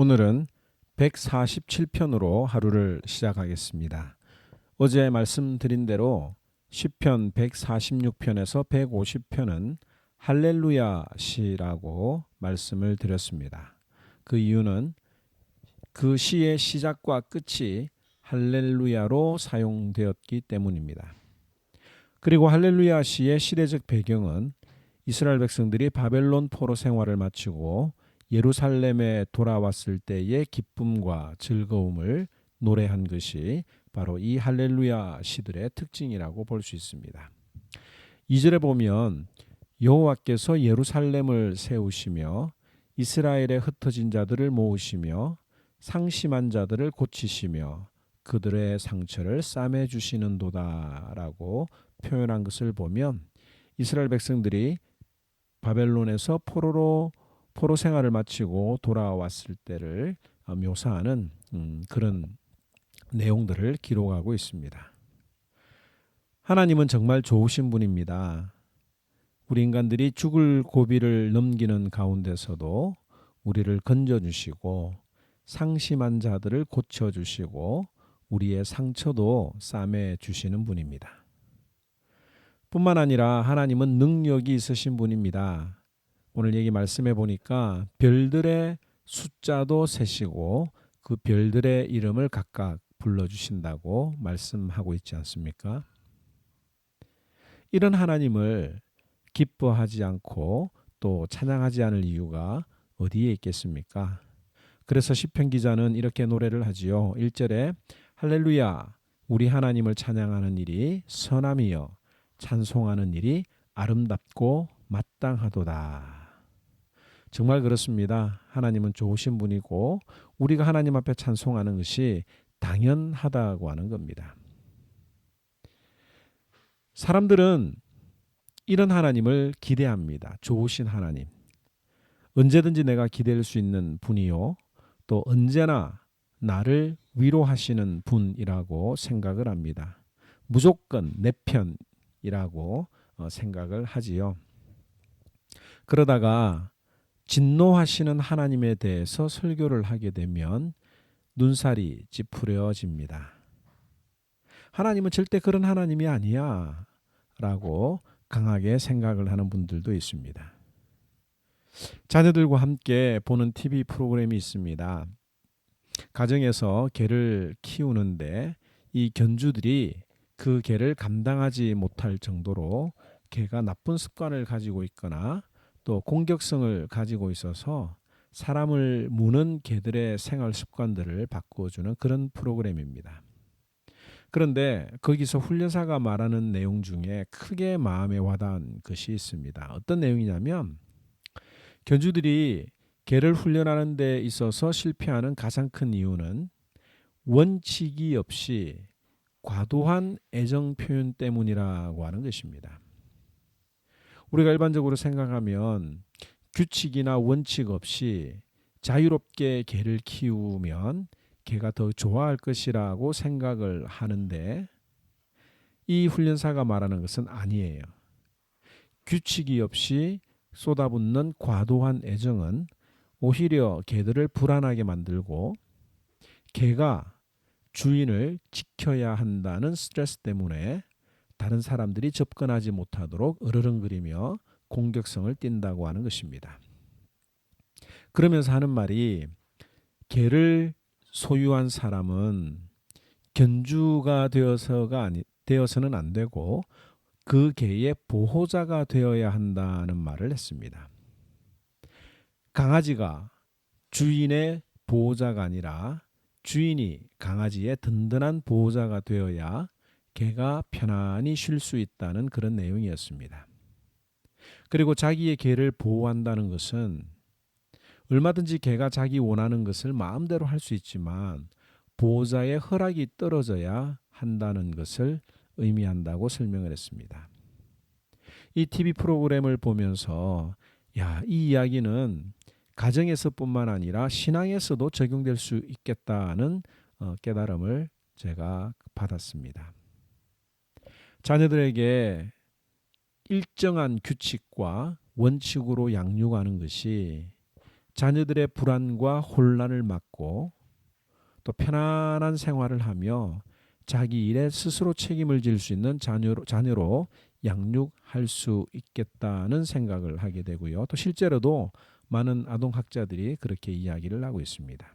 오늘은 147편으로 하루를 시작하겠습니다. 어제 말씀드린 대로 시편 146편에서 150편은 할렐루야 시라고 말씀을 드렸습니다. 그 이유는 그 시의 시작과 끝이 할렐루야로 사용되었기 때문입니다. 그리고 할렐루야 시의 시대적 배경은 이스라엘 백성들이 바벨론 포로 생활을 마치고 예루살렘에 돌아왔을 때의 기쁨과 즐거움을 노래한 것이 바로 이 할렐루야 시들의 특징이라고 볼 수 있습니다. 2절에 보면 여호와께서 예루살렘을 세우시며 이스라엘의 흩어진 자들을 모으시며 상심한 자들을 고치시며 그들의 상처를 싸매 주시는도다라고 표현한 것을 보면 이스라엘 백성들이 바벨론에서 포로 생활을 마치고 돌아왔을 때를 묘사하는 그런 내용들을 기록하고 있습니다. 하나님은 정말 좋으신 분입니다. 우리 인간들이 죽을 고비를 넘기는 가운데서도 우리를 건져주시고 상심한 자들을 고쳐주시고 우리의 상처도 싸매 주시는 분입니다. 뿐만 아니라 하나님은 능력이 있으신 분입니다. 오늘 얘기 말씀해 보니까 별들의 숫자도 세시고 그 별들의 이름을 각각 불러주신다고 말씀하고 있지 않습니까? 이런 하나님을 기뻐하지 않고 또 찬양하지 않을 이유가 어디에 있겠습니까? 그래서 시편 기자는 이렇게 노래를 하지요. 1절에 할렐루야 우리 하나님을 찬양하는 일이 선함이여 찬송하는 일이 아름답고 마땅하도다. 정말 그렇습니다. 하나님은 좋으신 분이고 우리가 하나님 앞에 찬송하는 것이 당연하다고 하는 겁니다. 사람들은 이런 하나님을 기대합니다. 좋으신 하나님. 언제든지 내가 기댈 수 있는 분이요. 또 언제나 나를 위로하시는 분이라고 생각을 합니다. 무조건 내 편이라고 생각을 하지요. 그러다가 진노하시는 하나님에 대해서 설교를 하게 되면 눈살이 찌푸려집니다. 하나님은 절대 그런 하나님이 아니야 라고 강하게 생각을 하는 분들도 있습니다. 자녀들과 함께 보는 TV 프로그램이 있습니다. 가정에서 개를 키우는데 이 견주들이 그 개를 감당하지 못할 정도로 개가 나쁜 습관을 가지고 있거나 또 공격성을 가지고 있어서 사람을 무는 개들의 생활 습관들을 바꾸어주는 그런 프로그램입니다. 그런데 거기서 훈련사가 말하는 내용 중에 크게 마음에 와닿은 것이 있습니다. 어떤 내용이냐면 견주들이 개를 훈련하는 데 있어서 실패하는 가장 큰 이유는 원칙이 없이 과도한 애정 표현 때문이라고 하는 것입니다. 우리가 일반적으로 생각하면 규칙이나 원칙 없이 자유롭게 개를 키우면 개가 더 좋아할 것이라고 생각을 하는데 이 훈련사가 말하는 것은 아니에요. 규칙이 없이 쏟아붓는 과도한 애정은 오히려 개들을 불안하게 만들고 개가 주인을 지켜야 한다는 스트레스 때문에 다른 사람들이 접근하지 못하도록 으르렁거리며 공격성을 띈다고 하는 것입니다. 그러면서 하는 말이 개를 소유한 사람은 견주가 되어서는 안 되고 그 개의 보호자가 되어야 한다는 말을 했습니다. 강아지가 주인의 보호자가 아니라 주인이 강아지의 든든한 보호자가 되어야 개가 편안히 쉴 수 있다는 그런 내용이었습니다. 그리고 자기의 개를 보호한다는 것은 얼마든지 개가 자기 원하는 것을 마음대로 할 수 있지만 보호자의 허락이 떨어져야 한다는 것을 의미한다고 설명을 했습니다. 이 TV 프로그램을 보면서 이 이야기는 가정에서뿐만 아니라 신앙에서도 적용될 수 있겠다는 깨달음을 제가 받았습니다. 자녀들에게 일정한 규칙과 원칙으로 양육하는 것이 자녀들의 불안과 혼란을 막고 또 편안한 생활을 하며 자기 일에 스스로 책임을 질 수 있는 자녀로 양육할 수 있겠다는 생각을 하게 되고요. 또 실제로도 많은 아동학자들이 그렇게 이야기를 하고 있습니다.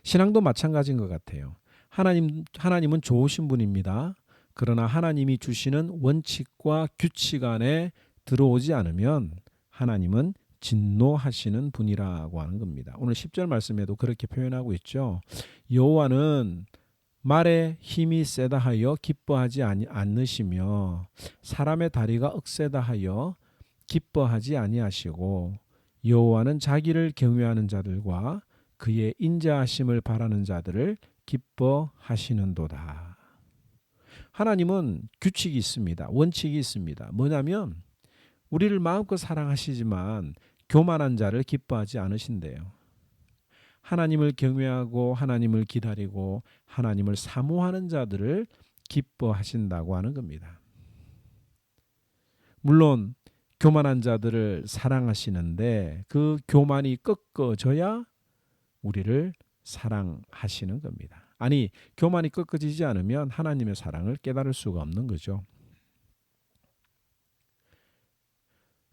신앙도 마찬가지인 것 같아요. 하나님은 좋으신 분입니다. 그러나 하나님이 주시는 원칙과 규칙 안에 들어오지 않으면 하나님은 진노하시는 분이라고 하는 겁니다. 오늘 10절 말씀에도 그렇게 표현하고 있죠. 여호와는 말에 힘이 세다 하여 기뻐하지 않으시며 사람의 다리가 억세다 하여 기뻐하지 아니하시고 여호와는 자기를 경외하는 자들과 그의 인자하심을 바라는 자들을 기뻐하시는도다. 하나님은 규칙이 있습니다. 원칙이 있습니다. 뭐냐면 우리를 마음껏 사랑하시지만 교만한 자를 기뻐하지 않으신대요. 하나님을 경외하고 하나님을 기다리고 하나님을 사모하는 자들을 기뻐하신다고 하는 겁니다. 물론 교만한 자들을 사랑하시는데 그 교만이 꺾어져야 우리를 사랑하시는 겁니다. 아니, 교만이 꺾어지지 않으면 하나님의 사랑을 깨달을 수가 없는 거죠.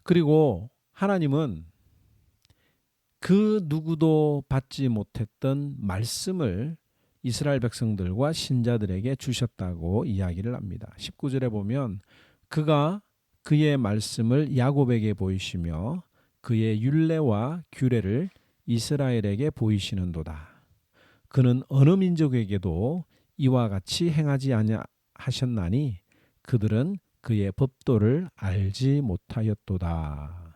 그리고 하나님은 그 누구도 받지 못했던 말씀을 이스라엘 백성들과 신자들에게 주셨다고 이야기를 합니다. 19절에 보면 그가 그의 말씀을 야곱에게 보이시며 그의 율례와 규례를 이스라엘에게 보이시는도다. 그는 어느 민족에게도 이와 같이 행하지 아니하셨나니 그들은 그의 법도를 알지 못하였도다.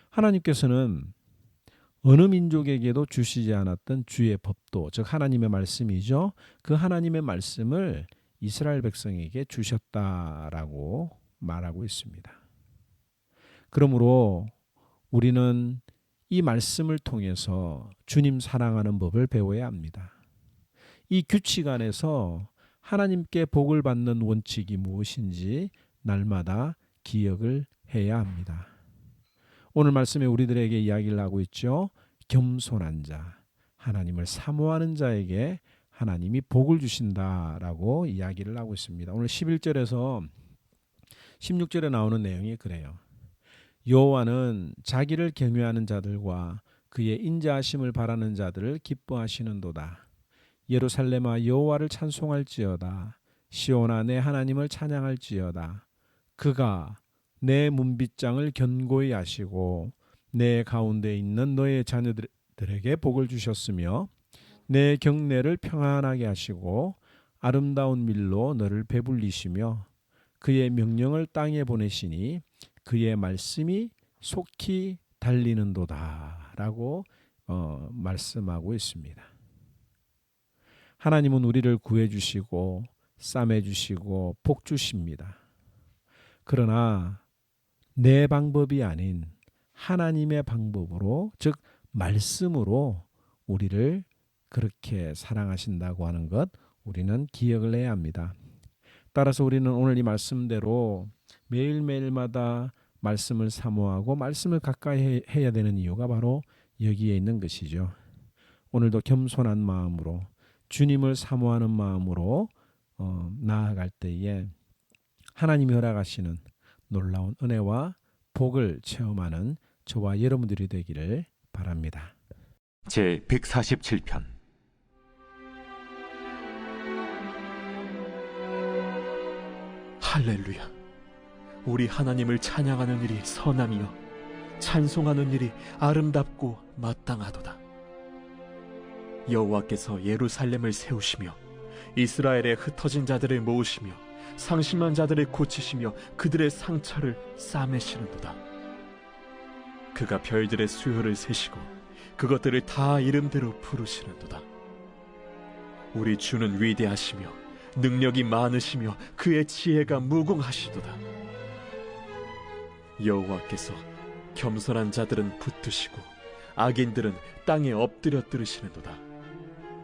하나님께서는 어느 민족에게도 주시지 않았던 주의 법도, 즉 하나님의 말씀이죠. 그 하나님의 말씀을 이스라엘 백성에게 주셨다라고 말하고 있습니다. 그러므로 우리는 이 말씀을 통해서 주님 사랑하는 법을 배워야 합니다. 이 규칙 안에서 하나님께 복을 받는 원칙이 무엇인지 날마다 기억을 해야 합니다. 오늘 말씀에 우리들에게 이야기를 하고 있죠. 겸손한 자, 하나님을 사모하는 자에게 하나님이 복을 주신다라고 이야기를 하고 있습니다. 오늘 11절에서 16절에 나오는 내용이 그래요. 여호와는 자기를 경외하는 자들과 그의 인자하심을 바라는 자들을 기뻐하시는도다. 예루살렘아 여호와를 찬송할지어다. 시온아 내 하나님을 찬양할지어다. 그가 내 문빗장을 견고히 하시고 내 가운데 있는 너의 자녀들에게 복을 주셨으며 내 경내를 평안하게 하시고 아름다운 밀로 너를 배불리시며 그의 명령을 땅에 보내시니 그의 말씀이 속히 달리는도다 라고 말씀하고 있습니다. 하나님은 우리를 구해주시고 싸매주시고 복 주십니다. 그러나 내 방법이 아닌 하나님의 방법으로, 즉 말씀으로 우리를 그렇게 사랑하신다고 하는 것 우리는 기억을 해야 합니다. 따라서 우리는 오늘 이 말씀대로 매일매일마다 말씀을 사모하고 말씀을 가까이 해야 되는 이유가 바로 여기에 있는 것이죠. 오늘도 겸손한 마음으로 주님을 사모하는 마음으로 나아갈 때에 하나님이 허락하시는 놀라운 은혜와 복을 체험하는 저와 여러분들이 되기를 바랍니다. 제 147편 할렐루야. 우리 하나님을 찬양하는 일이 선함이요 찬송하는 일이 아름답고 마땅하도다. 여호와께서 예루살렘을 세우시며 이스라엘의 흩어진 자들을 모으시며 상심한 자들을 고치시며 그들의 상처를 싸매시는도다. 그가 별들의 수요를 세시고 그것들을 다 이름대로 부르시는도다. 우리 주는 위대하시며 능력이 많으시며 그의 지혜가 무궁하시도다. 여호와께서 겸손한 자들은 붙드시고 악인들은 땅에 엎드려 들으시는도다.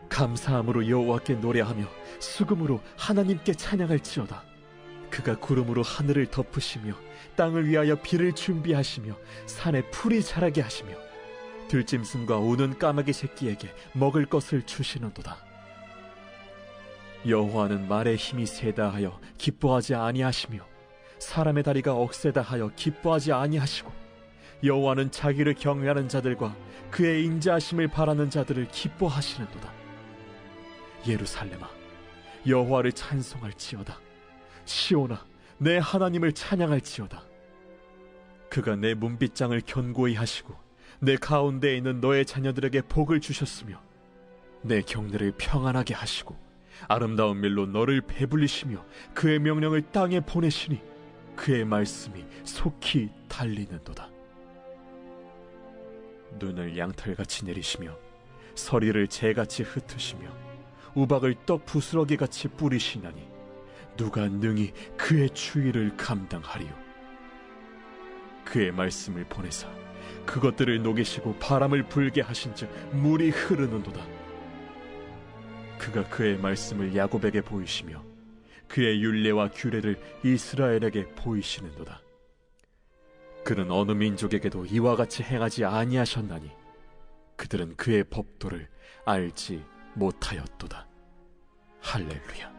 감사함으로 여호와께 노래하며 수금으로 하나님께 찬양할지어다. 그가 구름으로 하늘을 덮으시며 땅을 위하여 비를 준비하시며 산에 풀이 자라게 하시며 들짐승과 우는 까마귀 새끼에게 먹을 것을 주시는도다. 여호와는 말의 힘이 세다 하여 기뻐하지 아니하시며 사람의 다리가 억세다 하여 기뻐하지 아니하시고 여호와는 자기를 경외하는 자들과 그의 인자하심을 바라는 자들을 기뻐하시는도다. 예루살렘아, 여호와를 찬송할지어다. 시온아, 내 하나님을 찬양할지어다. 그가 내 문빗장을 견고히 하시고 내 가운데에 있는 너의 자녀들에게 복을 주셨으며 내 경내를 평안하게 하시고 아름다운 밀로 너를 배불리시며 그의 명령을 땅에 보내시니 그의 말씀이 속히 달리는도다. 눈을 양털같이 내리시며 서리를 재같이 흩으시며 우박을 떡 부스러기같이 뿌리시나니 누가 능히 그의 추위를 감당하리요. 그의 말씀을 보내사 그것들을 녹이시고 바람을 불게 하신즉 물이 흐르는도다. 그가 그의 말씀을 야곱에게 보이시며 그의 율례와 규례를 이스라엘에게 보이시는도다. 그는 어느 민족에게도 이와 같이 행하지 아니하셨나니 그들은 그의 법도를 알지 못하였도다. 할렐루야.